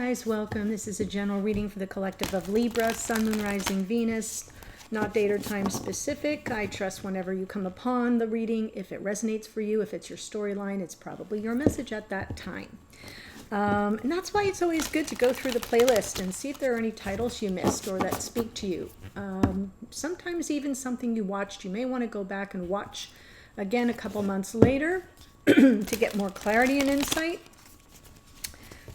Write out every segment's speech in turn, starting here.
guys, welcome. This is a general reading for the collective of Libra, Sun, Moon, Rising, Venus, not date or time specific. I trust whenever you come upon the reading, if it resonates for you, if it's your storyline, it's probably your message at that time. And that's why it's always good to go through the playlist and see if there are any titles you missed or that speak to you. Sometimes even something you watched, you may want to go back and watch again a couple months later to get more clarity and insight.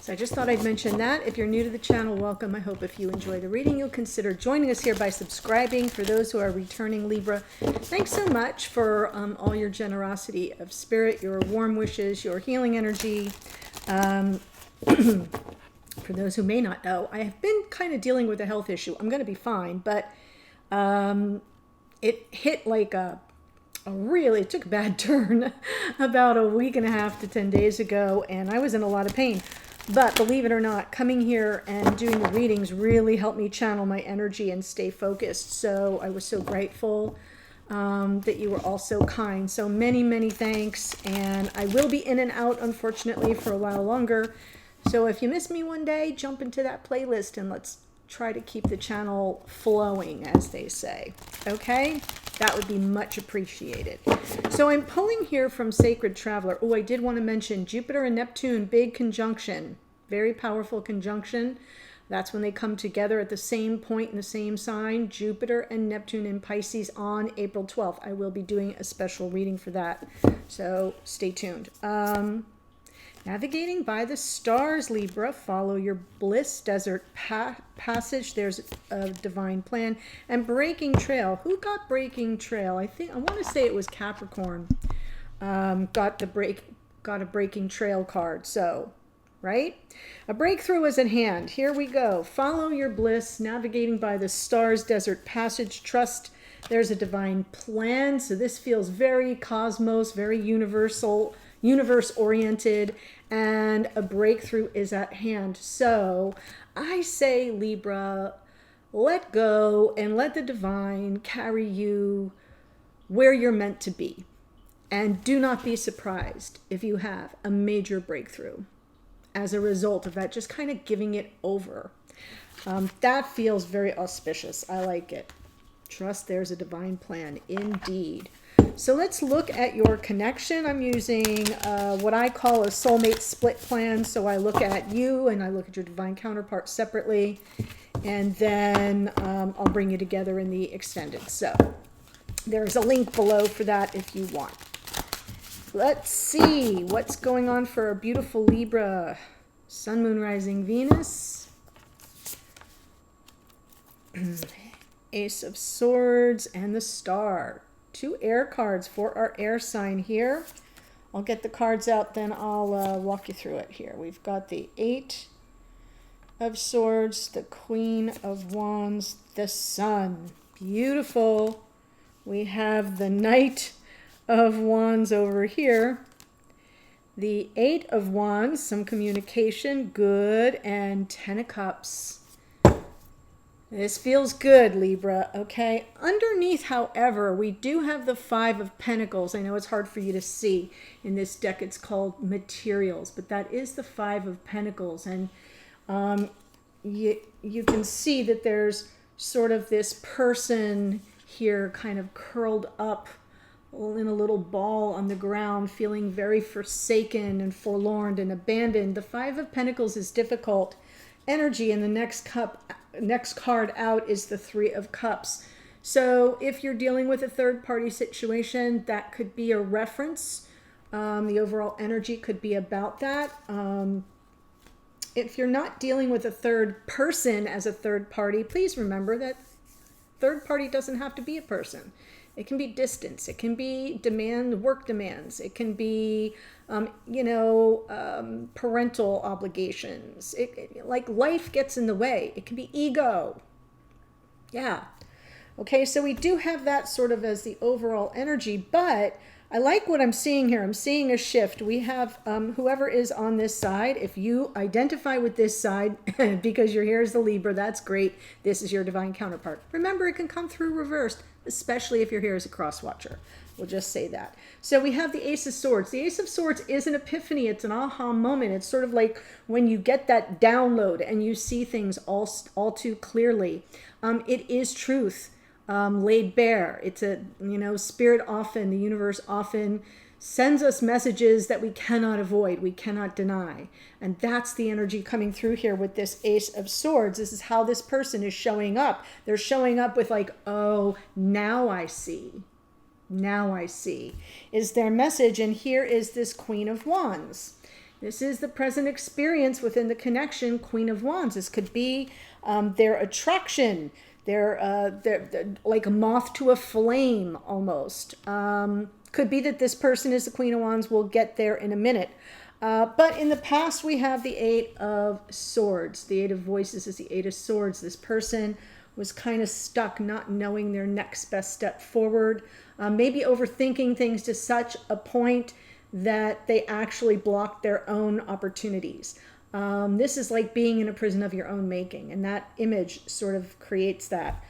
So I just thought I'd mention that. If you're new to the channel, welcome. I hope if you enjoy the reading, you'll consider joining us here by subscribing. For those who are returning Libra, thanks so much for all your generosity of spirit, your warm wishes, your healing energy. For those who may not know, I have been kind of dealing with a health issue. I'm going to be fine, but it hit like it took a bad turn about a week and a half to 10 days ago, and I was in a lot of pain. But believe it or not, coming here and doing the readings really helped me channel my energy and stay focused. So I was so grateful that you were all so kind. So many, many thanks. And I will be in and out, unfortunately, for a while longer. So if you miss me one day, jump into that playlist and let's try to keep the channel flowing, as they say. Okay? That would be much appreciated. So I'm pulling here from Sacred Traveler. Oh, I did want to mention Jupiter and Neptune, big conjunction. Very powerful conjunction. That's when they come together at the same point in the same sign. Jupiter and Neptune in Pisces on April 12th. I will be doing a special reading for that. So stay tuned. Navigating by the stars, Libra. Follow your bliss. Desert passage. There's a divine plan. And breaking trail. Who got breaking trail? I want to say it was Capricorn. Got a breaking trail card. So, right? A breakthrough is at hand. Here we go. Follow your bliss. Navigating by the stars. Desert passage. Trust. There's a divine plan. So this feels very cosmos, very universal, universe-oriented, and a breakthrough is at hand. So I say, Libra, let go and let the divine carry you where you're meant to be. And do not be surprised if you have a major breakthrough as a result of that, just kind of giving it over. That feels very auspicious. I like it. Trust there's a divine plan, indeed. So let's look at your connection. I'm using what I call a soulmate split plan. So I look at you and I look at your divine counterpart separately, and then I'll bring you together in the extended. So there's a link below for that if you want. Let's see what's going on for our beautiful Libra. Sun, Moon, Rising, Venus. Ace of Swords and the Star. 2 air cards for our air sign here. I'll get the cards out, then I'll walk you through it here. We've got the 8 of Swords, the Queen of Wands, the Sun. Beautiful. We have the Knight of Wands over here. The 8 of Wands, some communication, good, and 10 of Cups. This feels good, Libra, okay? Underneath, however, we do have the 5 of Pentacles. I know it's hard for you to see. In this deck, it's called Materials, but that is the 5 of Pentacles. And you can see that there's sort of this person here kind of curled up in a little ball on the ground, feeling very forsaken and forlorn and abandoned. The 5 of Pentacles is difficult energy, and the next card out is the 3 of Cups. So if you're dealing with a third-party situation, that could be a reference. The overall energy could be about that. If you're not dealing with a third person as a third party, please remember that third party doesn't have to be a person. It can be distance. It can be work demands. It can be, parental obligations. Like life gets in the way. It can be ego. Yeah. Okay, so we do have that sort of as the overall energy, but I like what I'm seeing here. I'm seeing a shift. We have whoever is on this side. If you identify with this side because you're here as the Libra, that's great. This is your divine counterpart. Remember, it can come through reversed, especially if you're here as a cross watcher. We'll just say that. So we have the Ace of Swords. The Ace of Swords is an epiphany. It's an aha moment. It's sort of like when you get that download and you see things all too clearly. It is truth laid bare. It's a, spirit often, the universe often sends us messages that we cannot avoid, we cannot deny. And that's the energy coming through here with this Ace of Swords. This is how this person is showing up. They're showing up with like, oh, now I see. Now I see, is their message. And here is this Queen of Wands. This is the present experience within the connection, Queen of Wands. This could be their attraction. They're like a moth to a flame almost. Could be that this person is the Queen of Wands. We'll get there in a minute. But in the past, we have the Eight of Swords. The Eight of Voices is the Eight of Swords. This person was kind of stuck, not knowing their next best step forward. Maybe overthinking things to such a point that they actually blocked their own opportunities. This is like being in a prison of your own making. And that image sort of creates that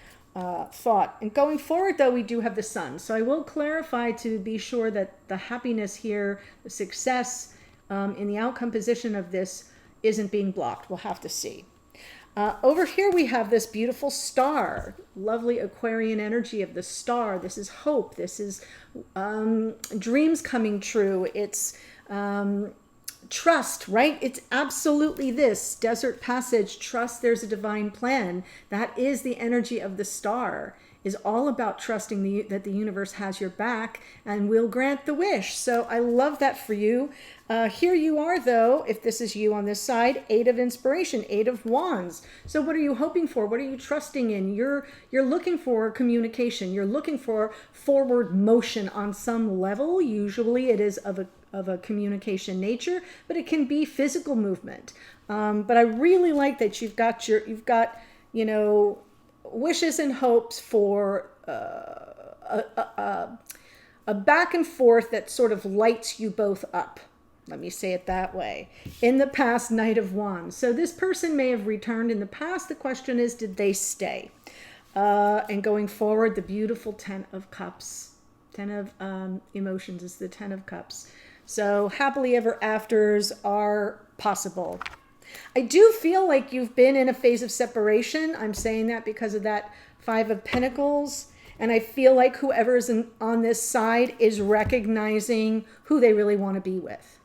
thought. And going forward, though, we do have the Sun. So I will clarify to be sure that the happiness here, the success in the outcome position of this isn't being blocked. We'll have to see. Over here we have this beautiful star, lovely Aquarian energy of the star. This is hope. This is dreams coming true. It's trust, right? It's absolutely this. Desert passage, trust there's a divine plan. That is the energy of the star, is all about trusting that the universe has your back and will grant the wish. So I love that for you. Here you are, though, if this is you on this side, Eight of Inspiration, Eight of Wands. So what are you hoping for? What are you trusting in? You're looking for communication. You're looking for forward motion on some level. Usually it is of a communication nature, but it can be physical movement. But I really like that you've got wishes and hopes for a back and forth that sort of lights you both up. Let me say it that way. In the past, Knight of Wands. So this person may have returned in the past. The question is, did they stay? And going forward, the beautiful Ten of Cups. Ten of Emotions is the Ten of Cups. So happily ever afters are possible. I do feel like you've been in a phase of separation. I'm saying that because of that Five of Pentacles. And I feel like whoever is on this side is recognizing who they really want to be with.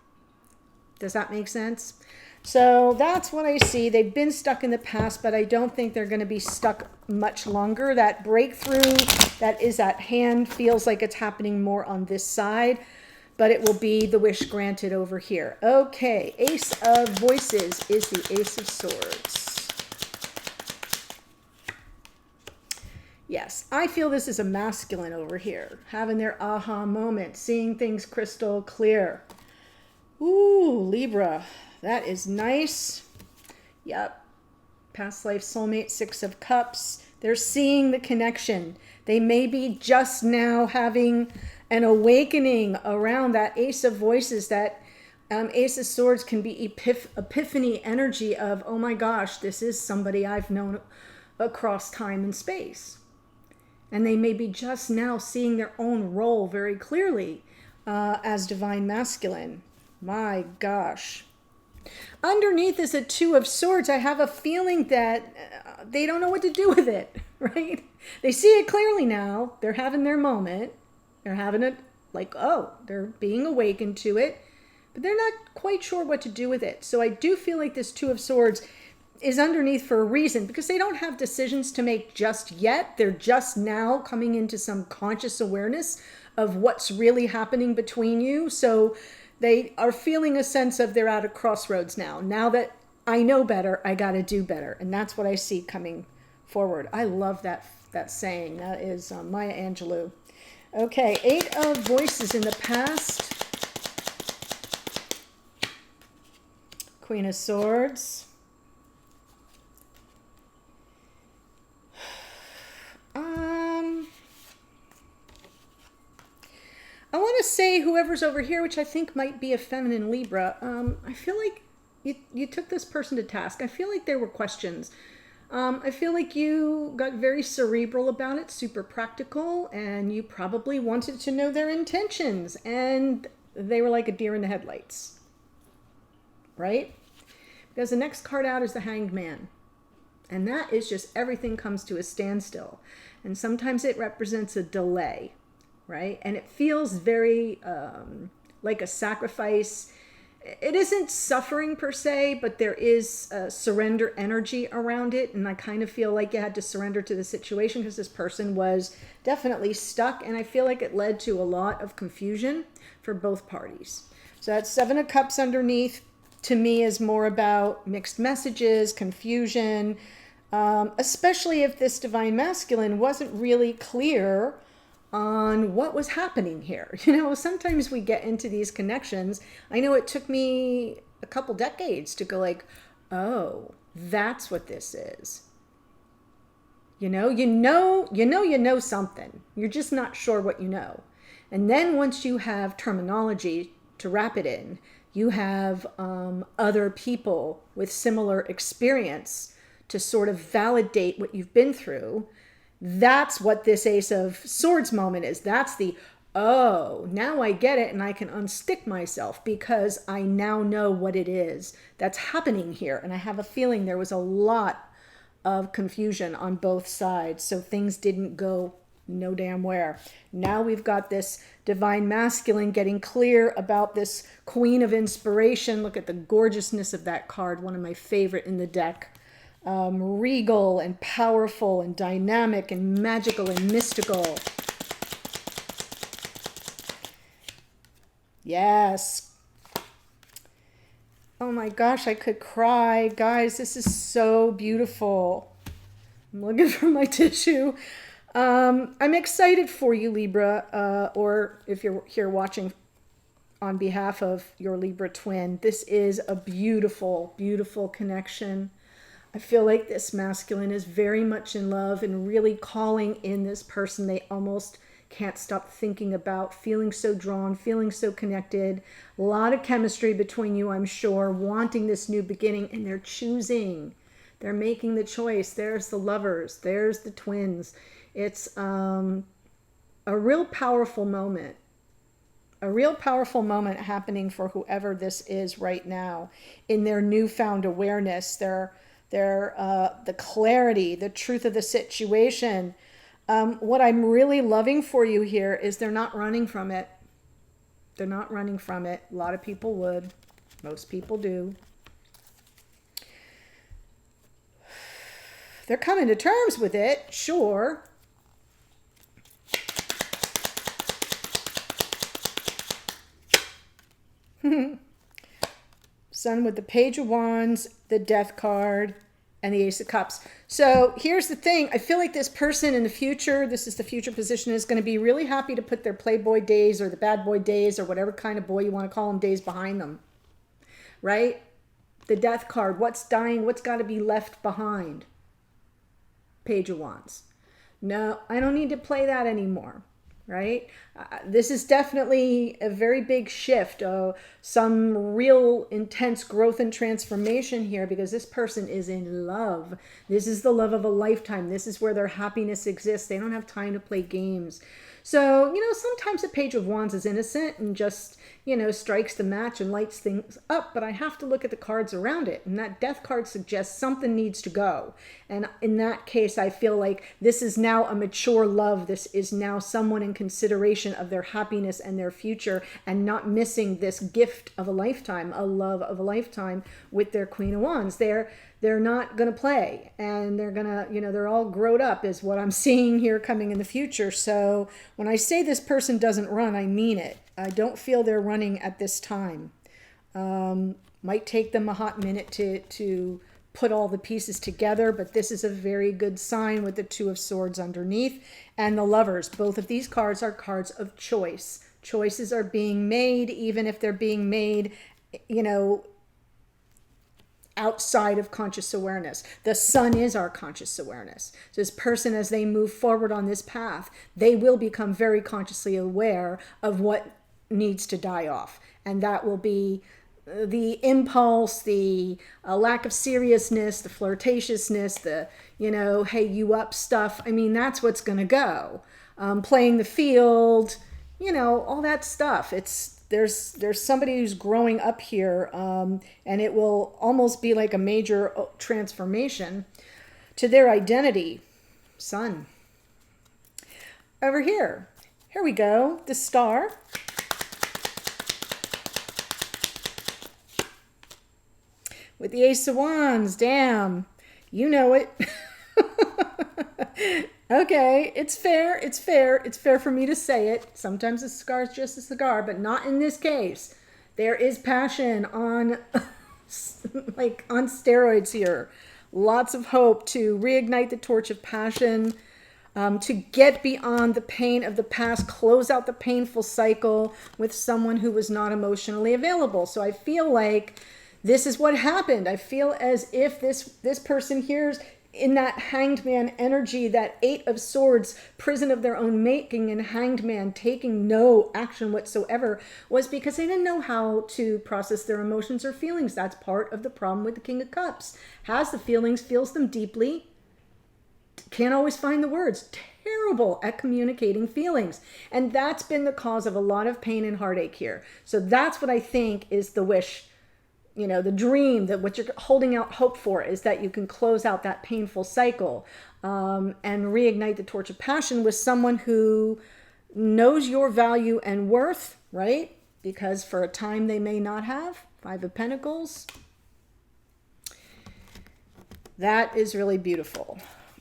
Does that make sense? So that's what I see. They've been stuck in the past, but I don't think they're going to be stuck much longer. That breakthrough that is at hand feels like it's happening more on this side, but it will be the wish granted over here. Okay, Ace of Voices is the Ace of Swords. Yes, I feel this is a masculine over here, having their aha moment, seeing things crystal clear. Ooh, Libra, that is nice. Yep, past life soulmate, Six of Cups. They're seeing the connection. They may be just now having an awakening around that Ace of Voices. That Ace of Swords can be epiphany energy of, oh my gosh, this is somebody I've known across time and space. And they may be just now seeing their own role very clearly as divine masculine. My gosh. Underneath is a Two of Swords. I have a feeling that they don't know what to do with it, right? They see it clearly now. They're having their moment. They're having it like, oh, they're being awakened to it, but they're not quite sure what to do with it. So I do feel like this Two of Swords is underneath for a reason, because they don't have decisions to make just yet. They're just now coming into some conscious awareness of what's really happening between you. So they are feeling a sense of they're at a crossroads now. Now that I know better, I got to do better. And that's what I see coming forward. I love that saying. That is Maya Angelou. Okay, Eight of Voices in the past. Queen of Swords. I want to say whoever's over here, which I think might be a feminine Libra, I feel like you took this person to task. I feel like there were questions. I feel like you got very cerebral about it, super practical, and you probably wanted to know their intentions, and they were like a deer in the headlights, right? Because the next card out is the Hanged Man, and that is just everything comes to a standstill, and sometimes it represents a delay, right? And it feels very like a sacrifice. It isn't suffering per se, but there is a surrender energy around it. And I kind of feel like you had to surrender to the situation because this person was definitely stuck. And I feel like it led to a lot of confusion for both parties. So that Seven of Cups underneath to me is more about mixed messages, confusion, especially if this Divine Masculine wasn't really clear on what was happening here. You know, sometimes we get into these connections. I know it took me a couple decades to go like, oh, that's what this is. You know something. You're just not sure what you know. And then once you have terminology to wrap it in, you have other people with similar experience to sort of validate what you've been through. That's what this Ace of Swords moment is. That's the, oh, now I get it and I can unstick myself because I now know what it is that's happening here. And I have a feeling there was a lot of confusion on both sides. So things didn't go no damn where. Now we've got this Divine Masculine getting clear about this Queen of Inspiration. Look at the gorgeousness of that card. One of my favorite in the deck. Regal and powerful and dynamic and magical and mystical. Yes. Oh my gosh, I could cry. Guys, this is so beautiful. I'm looking for my tissue. I'm excited for you, Libra, or if you're here watching on behalf of your Libra twin. This is a beautiful, beautiful connection. I feel like this masculine is very much in love and really calling in this person they almost can't stop thinking about, feeling so drawn, feeling so connected. A lot of chemistry between you, I'm sure, wanting this new beginning, and they're choosing. They're making the choice. There's the lovers. There's the twins. It's a real powerful moment. A real powerful moment happening for whoever this is right now in their newfound awareness, the clarity, the truth of the situation. What I'm really loving for you here is they're not running from it. They're not running from it. A lot of people would. Most people do. They're coming to terms with it, sure. Sun with the Page of Wands, the Death card, and the Ace of Cups. So here's the thing. I feel like this person in the future, this is the future position, is going to be really happy to put their playboy days or the bad boy days or whatever kind of boy you want to call them days behind them. Right? The Death card. What's dying? What's got to be left behind? Page of Wands. No, I don't need to play that anymore. Right? This is definitely a very big shift, some real intense growth and transformation here, because this person is in love. This is the love of a lifetime. This is where their happiness exists. They don't have time to play games. So, you know, sometimes a Page of Wands is innocent and just, you know, strikes the match and lights things up, but I have to look at the cards around it. And that Death card suggests something needs to go. And in that case, I feel like this is now a mature love. This is now someone in consideration of their happiness and their future and not missing this gift of a lifetime, a love of a lifetime with their Queen of Wands. They're not going to play, and they're going to, you know, they're all grown up is what I'm seeing here coming in the future. So when I say this person doesn't run, I mean it. I don't feel they're running at this time. Might take them a hot minute to put all the pieces together, but this is a very good sign with the Two of Swords underneath and the Lovers. Both of these cards are cards of choice. Choices are being made, even if they're being made, you know, outside of conscious awareness. The sun is our conscious awareness. So this person, as they move forward on this path, they will become very consciously aware of what needs to die off. And that will be the impulse, the lack of seriousness, the flirtatiousness, the, hey, you up stuff. I mean, that's what's going to go. Playing the field, all that stuff. There's somebody who's growing up here, and it will almost be like a major transformation to their identity. Sun. Over here we go, the star. With the Ace of Wands, damn, you know it. Okay, it's fair for me to say it. Sometimes a cigar is just a cigar, but not in this case. There is passion on, like on steroids here. Lots of hope to reignite the torch of passion, to get beyond the pain of the past, close out the painful cycle with someone who was not emotionally available. So I feel like this is what happened. I feel as if this person here's in that Hanged Man energy, that Eight of Swords, prison of their own making, and Hanged Man taking no action whatsoever, was because they didn't know how to process their emotions or feelings. That's part of the problem with the King of Cups. Has the feelings, feels them deeply, can't always find the words. Terrible at communicating feelings. And that's been the cause of a lot of pain and heartache here. So that's what I think is the wish, the dream, that what you're holding out hope for is that you can close out that painful cycle, and reignite the torch of passion with someone who knows your value and worth, right? Because for a time they may not have. Five of Pentacles. That is really beautiful.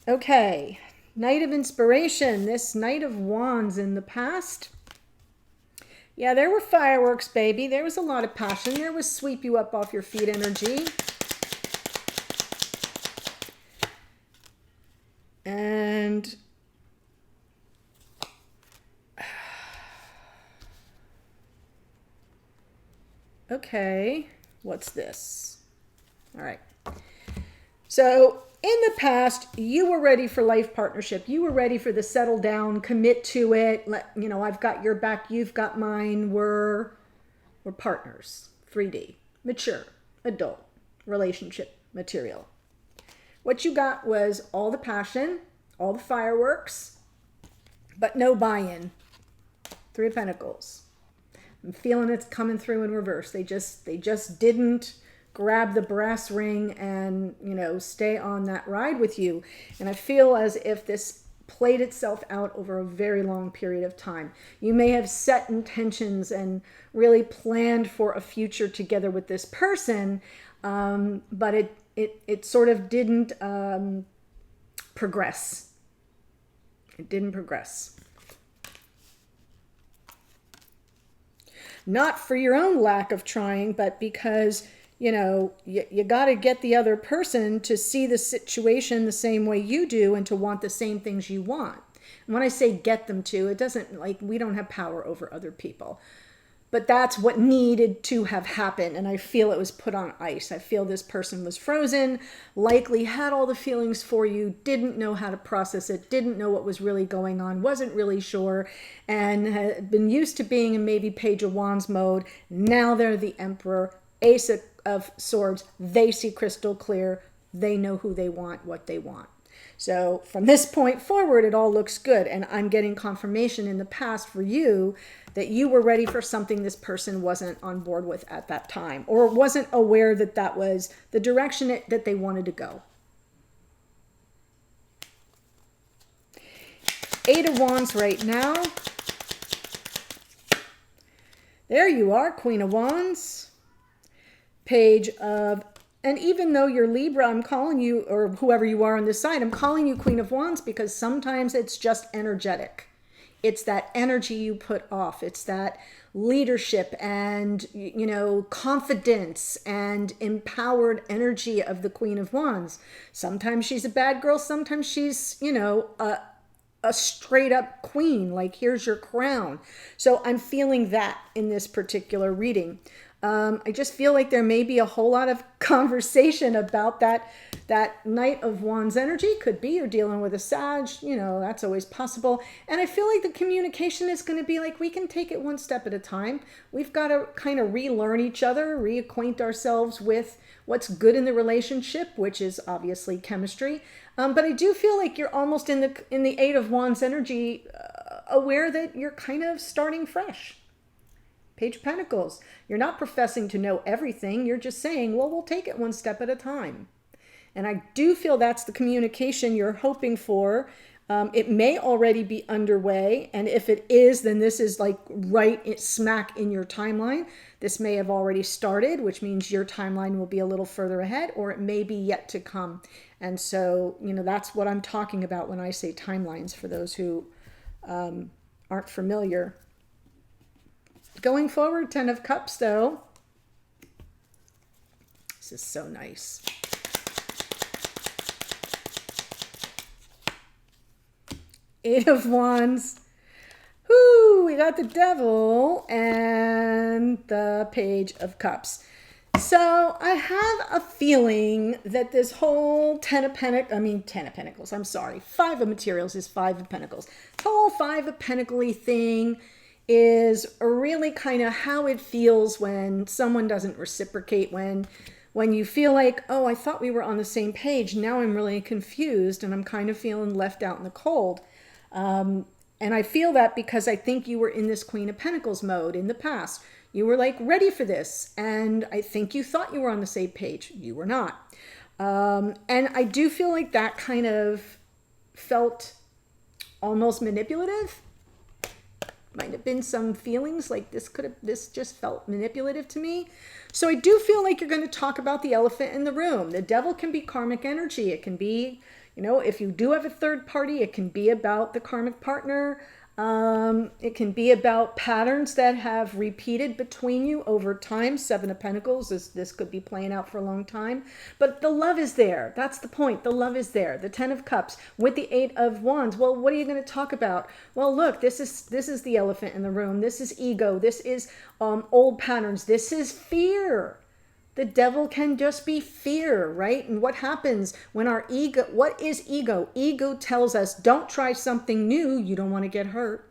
Okay, Knight of Inspiration. This Knight of Wands in the past. Yeah, there were fireworks, baby. There was a lot of passion. There was sweep you up off your feet energy. And okay, what's this? All right. So in the past, you were ready for life partnership. You were ready for the settle down, commit to it. I've got your back, you've got mine. We're partners. 3D, mature, adult, relationship material. What you got was all the passion, all the fireworks, but no buy-in. Three of Pentacles. I'm feeling it's coming through in reverse. They just didn't grab the brass ring and, stay on that ride with you. And I feel as if this played itself out over a very long period of time. You may have set intentions and really planned for a future together with this person, but it sort of didn't progress. It didn't progress. Not for your own lack of trying, but because you got to get the other person to see the situation the same way you do and to want the same things you want. And when I say get them to, it doesn't, like, we don't have power over other people. But that's what needed to have happened. And I feel it was put on ice. I feel this person was frozen, likely had all the feelings for you, didn't know how to process it, didn't know what was really going on, wasn't really sure, and had been used to being in maybe Page of Wands mode. Now they're the Emperor, Ace of Swords. They see crystal clear. They know who they want, what they want. So from this point forward, it all looks good. And I'm getting confirmation in the past for you that you were ready for something this person wasn't on board with at that time, or wasn't aware that that was the direction that they wanted to go. Eight of Wands right now. There you are, Queen of Wands. Page of, and even though you're Libra, I'm calling you, or whoever you are on this side, I'm calling you Queen of Wands because sometimes it's just energetic. It's that energy you put off. It's that leadership and, confidence and empowered energy of the Queen of Wands. Sometimes she's a bad girl. Sometimes she's, a straight up queen, like here's your crown. So I'm feeling that in this particular reading. I just feel like there may be a whole lot of conversation about that Knight of Wands energy. Could be you're dealing with a Sag, that's always possible. And I feel like the communication is going to be like, we can take it one step at a time. We've got to kind of relearn each other, reacquaint ourselves with what's good in the relationship, which is obviously chemistry. But I do feel like you're almost in the Eight of Wands energy, aware that you're kind of starting fresh. Page of Pentacles. You're not professing to know everything. You're just saying, well, we'll take it one step at a time. And I do feel that's the communication you're hoping for. It may already be underway. And if it is, then this is like smack in your timeline. This may have already started, which means your timeline will be a little further ahead, or it may be yet to come. And so, that's what I'm talking about when I say timelines, for those who aren't familiar. Going forward, Ten of Cups, though. This is so nice. Eight of Wands. Whoo, we got the Devil and the Page of Cups. So I have a feeling that this whole Five of Materials is Five of Pentacles. This whole Five of Pentacles thing is really kind of how it feels when someone doesn't reciprocate, when you feel like, oh, I thought we were on the same page. Now I'm really confused and I'm kind of feeling left out in the cold. And I feel that because I think you were in this Queen of Pentacles mode in the past. You were like ready for this. And I think you thought you were on the same page. You were not. And I do feel like that kind of felt almost manipulative. Might have been some feelings like this just felt manipulative to me. So I do feel like you're going to talk about the elephant in the room. The Devil can be karmic energy. It can be, if you do have a third party, it can be about the karmic partner. It can be about patterns that have repeated between you over time. Seven of Pentacles, this could be playing out for a long time. But the love is there. That's the point. The love is there. The Ten of Cups with the Eight of Wands. Well, what are you going to talk about? Well, look, this is the elephant in the room. This is ego. This is old patterns. This is fear. The Devil can just be fear, right? And what happens when our ego, what is ego? Ego tells us, don't try something new. You don't want to get hurt.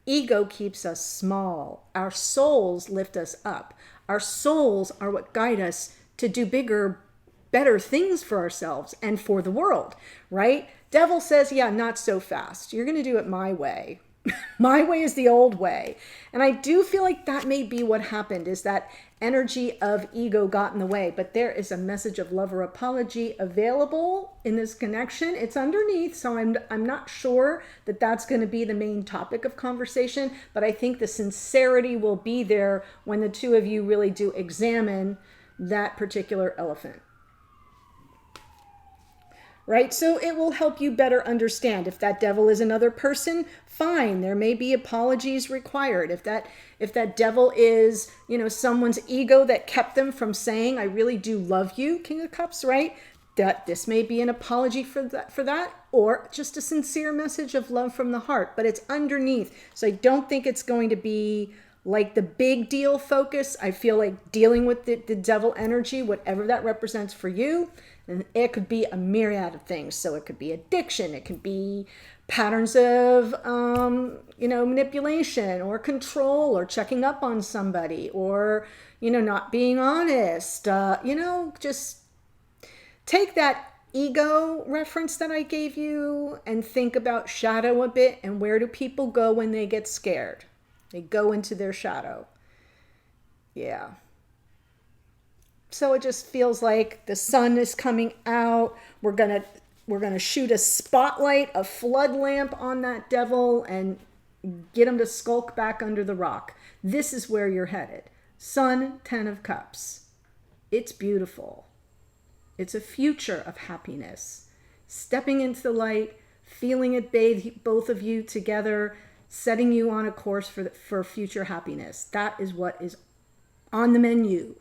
Ego keeps us small. Our souls lift us up. Our souls are what guide us to do bigger, better things for ourselves and for the world, right? Devil says, yeah, not so fast. You're going to do it my way. My way is the old way. And I do feel like that may be what happened, is that energy of ego got in the way. But there is a message of love or apology available in this connection. It's underneath, so I'm not sure that that's going to be the main topic of conversation. But I think the sincerity will be there when the two of you really do examine that particular elephant. Right? So it will help you better understand. If that devil is another person, fine. There may be apologies required. If that devil is, someone's ego that kept them from saying, I really do love you, King of Cups, right? That this may be an apology for that, or just a sincere message of love from the heart. But it's underneath. So I don't think it's going to be like the big deal focus. I feel like dealing with the devil energy, whatever that represents for you. And it could be a myriad of things. So it could be addiction. It could be patterns of, manipulation or control or checking up on somebody or, not being honest. Just take that ego reference that I gave you and think about shadow a bit. And where do people go when they get scared? They go into their shadow. Yeah. So it just feels like the sun is coming out. We're gonna shoot a spotlight, a flood lamp on that devil and get him to skulk back under the rock. This is where you're headed. Sun, Ten of Cups. It's beautiful. It's a future of happiness. Stepping into the light, feeling it bathe both of you together, setting you on a course for future happiness. That is what is on the menu.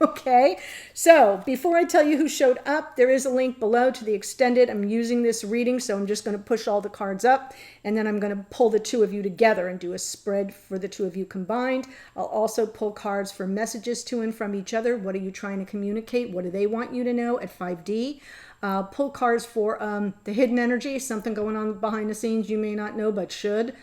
Okay, so before I tell you who showed up, there is a link below to the extended. I'm using this reading, so I'm just going to push all the cards up, and then I'm going to pull the two of you together and do a spread for the two of you combined. I'll also pull cards for messages to and from each other. What are you trying to communicate? What do they want you to know at 5D? Pull cards for the hidden energy, something going on behind the scenes you may not know but should,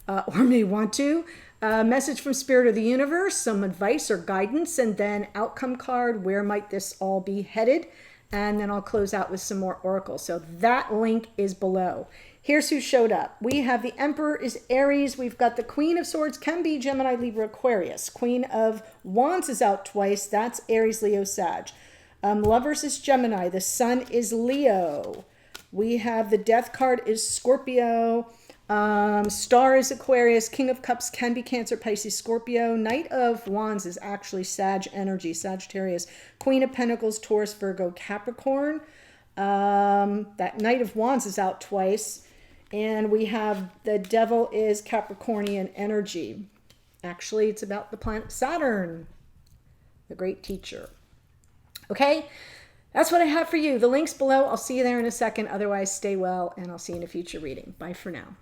or may want to. Message from Spirit of the Universe, some advice or guidance, and then outcome card, where might this all be headed? And then I'll close out with some more oracles. So that link is below. Here's who showed up. We have the Emperor is Aries. We've got the Queen of Swords, can be Gemini, Libra, Aquarius. Queen of Wands is out twice. That's Aries, Leo, Sag. Lovers is Gemini. The Sun is Leo. We have the Death card is Scorpio. Star is Aquarius. King of Cups can be Cancer, Pisces, Scorpio. Knight of Wands is actually Sag energy, Sagittarius. Queen of Pentacles, Taurus, Virgo, Capricorn. That Knight of Wands is out twice. And we have the Devil is Capricornian energy. Actually, it's about the planet Saturn, the great teacher. Okay, that's what I have for you. The link's below. I'll see you there in a second. Otherwise, stay well, and I'll see you in a future reading. Bye for now.